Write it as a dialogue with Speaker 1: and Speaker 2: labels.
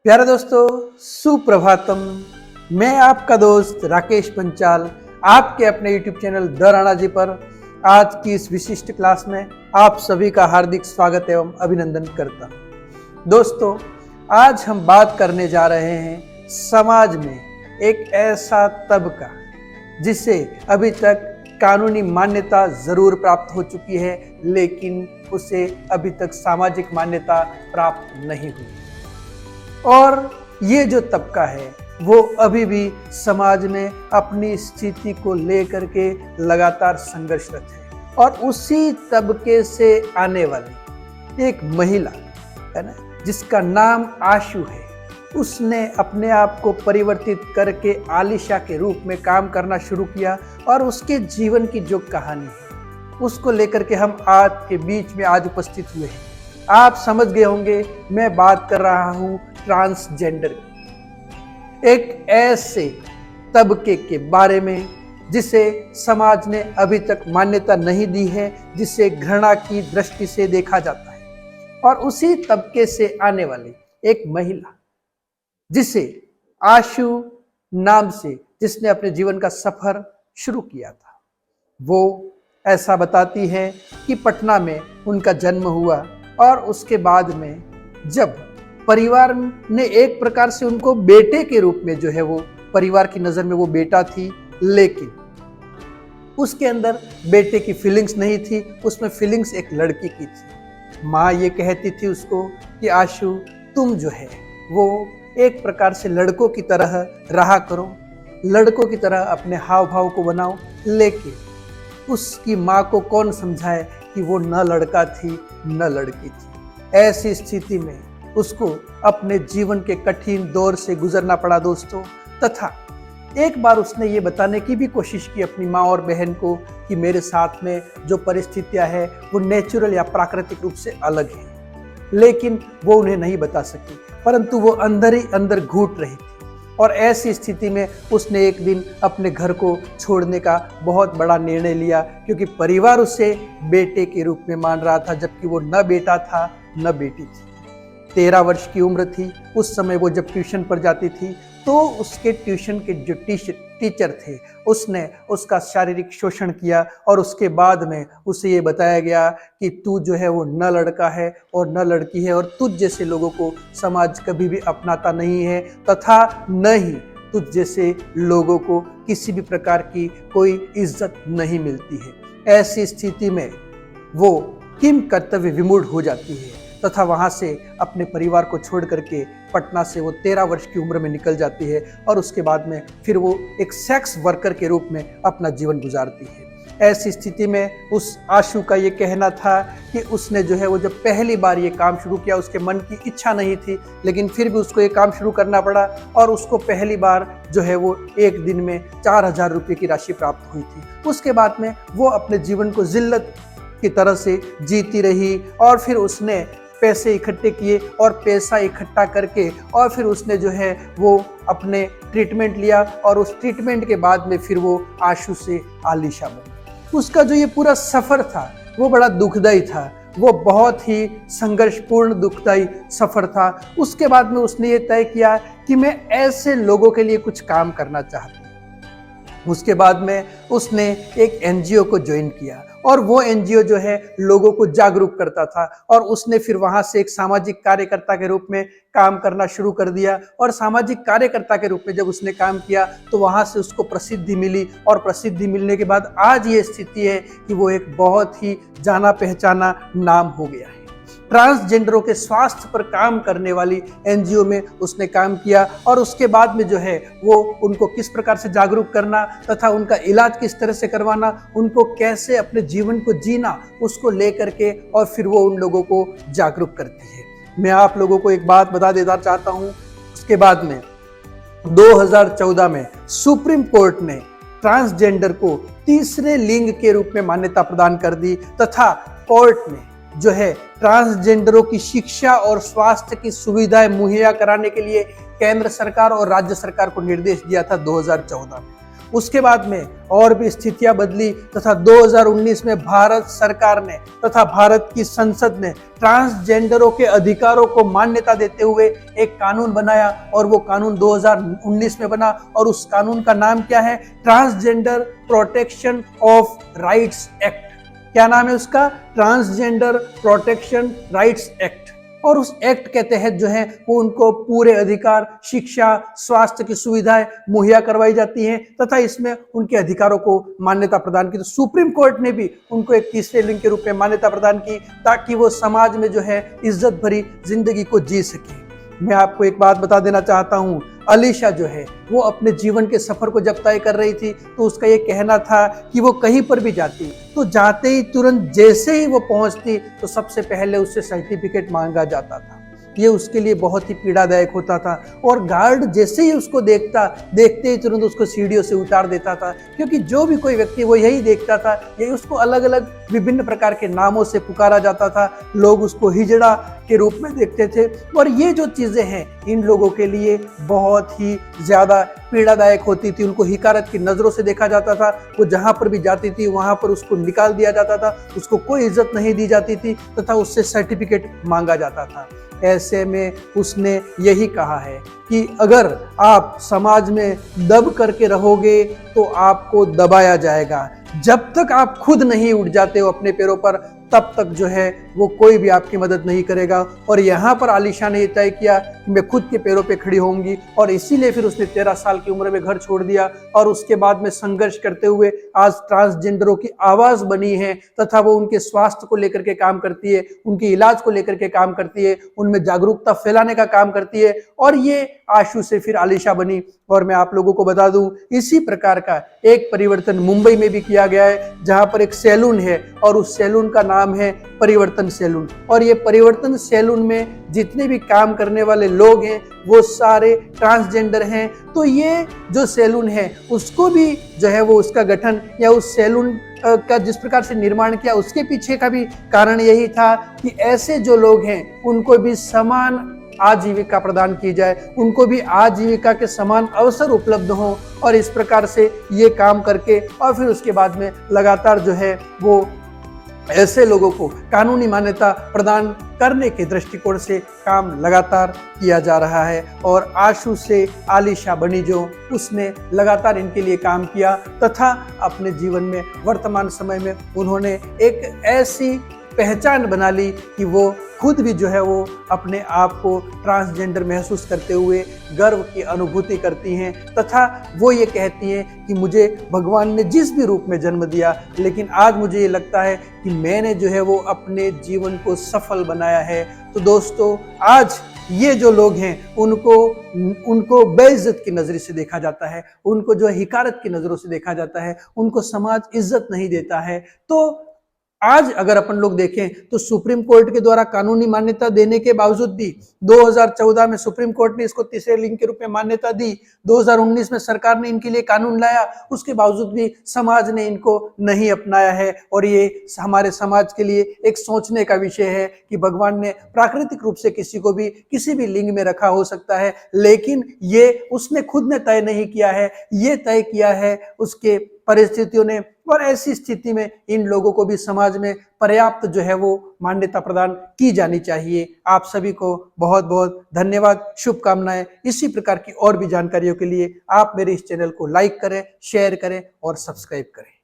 Speaker 1: प्यारे दोस्तों, सुप्रभातम। मैं आपका दोस्त राकेश पंचाल आपके अपने YouTube channel the Rana ji पर आज की इस विशिष्ट क्लास में आप सभी का हार्दिक स्वागत एवं अभिनंदन करता हूं। दोस्तों, आज हम बात करने जा रहे हैं समाज में एक ऐसा तबका जिसे अभी तक कानूनी मान्यता जरूर प्राप्त हो चुकी है, लेकिन उसे अभी तक सामाजिक मान्यता प्राप्त नहीं हुई। और ये जो तबका है वो अभी भी समाज में अपनी स्थिति को लेकर के लगातार संघर्षरत है। और उसी तबके से आने वाली एक महिला है ना, जिसका नाम आशु है, उसने अपने आप को परिवर्तित करके आलिशा के रूप में काम करना शुरू किया। और उसके जीवन की जो कहानी है उसको लेकर के हम आज के बीच में आज उपस्थित हुए हैं। आप समझ गए होंगे, मैं बात कर रहा हूं ट्रांसजेंडर की, एक ऐसे तबके के बारे में जिसे समाज ने अभी तक मान्यता नहीं दी है, जिसे घृणा की दृष्टि से देखा जाता है। और उसी तबके से आने वाली एक महिला जिसे आशु नाम से जिसने अपने जीवन का सफर शुरू किया था, वो ऐसा बताती है कि पटना में उनका जन्म हुआ। और उसके बाद में जब परिवार ने एक प्रकार से उनको बेटे के रूप में जो है, वो परिवार की नज़र में वो बेटा थी, लेकिन उसके अंदर बेटे की फीलिंग्स नहीं थी, उसमें फीलिंग्स एक लड़की की थी। माँ ये कहती थी उसको कि आशु, तुम जो है वो एक प्रकार से लड़कों की तरह रहा करो, लड़कों की तरह अपने हाव भाव को बनाओ। लेकिन उसकी माँ को कौन समझाए कि वो न लड़का थी न लड़की थी। ऐसी स्थिति में उसको अपने जीवन के कठिन दौर से गुजरना पड़ा दोस्तों। तथा एक बार उसने ये बताने की भी कोशिश की अपनी माँ और बहन को कि मेरे साथ में जो परिस्थितियां है वो नेचुरल या प्राकृतिक रूप से अलग है, लेकिन वो उन्हें नहीं बता सकी, परंतु वो अंदर ही अंदर घुट रही थी। और ऐसी स्थिति में उसने एक दिन अपने घर को छोड़ने का बहुत बड़ा निर्णय लिया, क्योंकि परिवार उसे बेटे के रूप में मान रहा था, जबकि वो न बेटा था न बेटी थी। 13 वर्ष की उम्र थी उस समय वो जब ट्यूशन पर जाती थी, तो उसके ट्यूशन के जो टीचर थे उसने उसका शारीरिक शोषण किया। और उसके बाद में उसे ये बताया गया कि तू जो है वो न लड़का है और न लड़की है, और तुझ जैसे लोगों को समाज कभी भी अपनाता नहीं है, तथा न ही तुझ जैसे लोगों को किसी भी प्रकार की कोई इज्जत नहीं मिलती है। ऐसी स्थिति में वो किम कर्तव्य विमूढ़ हो जाती है तथा वहाँ से अपने परिवार को छोड़ करके पटना से वो 13 वर्ष की उम्र में निकल जाती है। और उसके बाद में फिर वो एक सेक्स वर्कर के रूप में अपना जीवन गुजारती है। ऐसी स्थिति में उस आशु का ये कहना था कि उसने जो है वो जब पहली बार ये काम शुरू किया, उसके मन की इच्छा नहीं थी, लेकिन फिर भी उसको ये काम शुरू करना पड़ा। और उसको पहली बार जो है वो एक दिन में 4000 रुपये की राशि प्राप्त हुई थी। उसके बाद में वो अपने जीवन को जिल्लत की तरह से जीती रही। और फिर उसने पैसे इकट्ठे किए और पैसा इकट्ठा करके और फिर उसने जो है वो अपने ट्रीटमेंट लिया। और उस ट्रीटमेंट के बाद में फिर वो आशु से आलिशा बनी। उसका जो ये पूरा सफ़र था वो बड़ा दुखदायी था, वो बहुत ही संघर्षपूर्ण दुखदायी सफ़र था। उसके बाद में उसने ये तय किया कि मैं ऐसे लोगों के लिए कुछ काम करना चाहती हूँ। उसके बाद में उसने एक एनजीओ को ज्वाइन किया, और वो एनजीओ जो है लोगों को जागरूक करता था। और उसने फिर वहाँ से एक सामाजिक कार्यकर्ता के रूप में काम करना शुरू कर दिया। और सामाजिक कार्यकर्ता के रूप में जब उसने काम किया तो वहाँ से उसको प्रसिद्धि मिली। और प्रसिद्धि मिलने के बाद आज ये स्थिति है कि वो एक बहुत ही जाना पहचाना नाम हो गया है। ट्रांसजेंडरों के स्वास्थ्य पर काम करने वाली एनजीओ में उसने काम किया। और उसके बाद में जो है वो उनको किस प्रकार से जागरूक करना तथा उनका इलाज किस तरह से करवाना, उनको कैसे अपने जीवन को जीना, उसको लेकर के और फिर वो उन लोगों को जागरूक करती है। मैं आप लोगों को एक बात बता देना चाहता हूँ। उसके बाद में 2014 में सुप्रीम कोर्ट ने ट्रांसजेंडर को तीसरे लिंग के रूप में मान्यता प्रदान कर दी, तथा कोर्ट ने जो है ट्रांसजेंडरों की शिक्षा और स्वास्थ्य की सुविधाएं मुहैया कराने के लिए केंद्र सरकार और राज्य सरकार को निर्देश दिया था 2014 में। उसके बाद में और भी स्थितियां बदली तथा 2019 में भारत सरकार ने तथा भारत की संसद ने ट्रांसजेंडरों के अधिकारों को मान्यता देते हुए एक कानून बनाया और वो कानून 2019 में बना और उस कानून का नाम क्या है? Transgender protection of rights act. क्या नाम है उसका? Transgender protection rights act. और उस एक्ट के तहत जो है वो उनको पूरे अधिकार, शिक्षा, स्वास्थ्य की सुविधाएं मुहैया करवाई जाती हैं तथा इसमें उनके अधिकारों को मान्यता प्रदान की। तो सुप्रीम कोर्ट ने भी उनको एक तीसरे लिंग के रूप में मान्यता प्रदान की ताकि वो समाज में जो है इज्जत भरी जिंदगी को जी सके। मैं आपको एक बात बता देना चाहता हूँ, अलीशा जो है वो अपने जीवन के सफर को जब तय कर रही थी तो उसका ये कहना था कि वो कहीं पर भी जाती तो जाते ही तुरंत जैसे ही वो पहुंचती तो सबसे पहले उससे सर्टिफिकेट मांगा जाता था। ये उसके लिए बहुत ही पीड़ादायक होता था और गार्ड जैसे ही उसको देखते ही तुरंत उसको सीढ़ियों से उतार देता था, क्योंकि जो भी कोई व्यक्ति वो यही देखता था, यही उसको अलग अलग विभिन्न प्रकार के नामों से पुकारा जाता था। लोग उसको हिजड़ा के रूप में देखते थे और ये जो चीजें हैं इन लोगों के लिए बहुत ही ज्यादा पीड़ादायक होती थी। उनको हिकारत की नजरों से देखा जाता था। वो जहां पर भी जाती थी वहां पर उसको निकाल दिया जाता था, उसको कोई इज्जत नहीं दी जाती थी तथा उससे सर्टिफिकेट मांगा जाता था। ऐसे में उसने यही कहा है कि अगर आप समाज में दब करके रहोगे तो आपको दबाया जाएगा। जब तक आप खुद नहीं उठ जाते हो अपने पैरों पर तब तक जो है वो कोई भी आपकी मदद नहीं करेगा। और यहाँ पर आलिशा ने तय किया कि मैं खुद के पैरों पे खड़ी होंगी और इसीलिए फिर उसने 13 साल की उम्र में घर छोड़ दिया और उसके बाद में संघर्ष करते हुए आज ट्रांसजेंडरों की आवाज बनी है तथा वो उनके स्वास्थ्य को लेकर के काम करती है, उनके इलाज को लेकर के काम करती है, उनमें जागरूकता फैलाने का काम करती है और ये आशु से फिर आलिशा बनी। और मैं आप लोगों को बता दूं इसी प्रकार का एक परिवर्तन मुंबई में भी किया गया है, जहां पर एक सैलून है और उस सैलून का नाम है परिवर्तन सैलून। और ये परिवर्तन सैलून में जितने भी काम करने वाले लोग हैं वो सारे ट्रांसजेंडर हैं। तो ये जो सैलून है उसको भी जो है वो उसका गठन या उस सैलून का जिस प्रकार से निर्माण किया उसके पीछे का भी कारण यही था कि ऐसे जो लोग हैं उनको भी समान आजीविका प्रदान की जाए, उनको भी आजीविका के समान अवसर उपलब्ध हों। और इस प्रकार से ये काम करके और फिर उसके बाद में लगातार जो है वो ऐसे लोगों को कानूनी मान्यता प्रदान करने के दृष्टिकोण से काम लगातार किया जा रहा है। और आशु से आलिशा बनी जो उसने लगातार इनके लिए काम किया तथा अपने जीवन में वर्तमान समय में उन्होंने एक ऐसी पहचान बना ली कि वो खुद भी जो है वो अपने आप को ट्रांसजेंडर महसूस करते हुए गर्व की अनुभूति करती हैं तथा वो ये कहती हैं कि मुझे भगवान ने जिस भी रूप में जन्म दिया लेकिन आज मुझे ये लगता है कि मैंने जो है वो अपने जीवन को सफल बनाया है। तो दोस्तों आज ये जो लोग हैं उनको बेइज्जत की नजर से देखा जाता है, उनको जो हिकारत की नजरों से देखा जाता है, उनको समाज इज्जत नहीं देता है। तो आज अगर अपन लोग देखें तो सुप्रीम कोर्ट के द्वारा कानूनी मान्यता देने के बावजूद भी 2014 में सुप्रीम कोर्ट ने इसको तीसरे लिंग के रूप में मान्यता दी, 2019 में सरकार ने इनके लिए कानून लाया, उसके बावजूद भी समाज ने इनको नहीं अपनाया है। और ये हमारे समाज के लिए एक सोचने का विषय है कि भगवान ने प्राकृतिक रूप से किसी को भी किसी भी लिंग में रखा हो सकता है, लेकिन ये उसने खुद ने तय नहीं किया है, ये तय किया है उसके परिस्थितियों ने। और ऐसी स्थिति में इन लोगों को भी समाज में पर्याप्त जो है वो मान्यता प्रदान की जानी चाहिए। आप सभी को बहुत बहुत धन्यवाद, शुभकामनाएं। इसी प्रकार की और भी जानकारियों के लिए आप मेरे इस चैनल को लाइक करें, शेयर करें और सब्सक्राइब करें।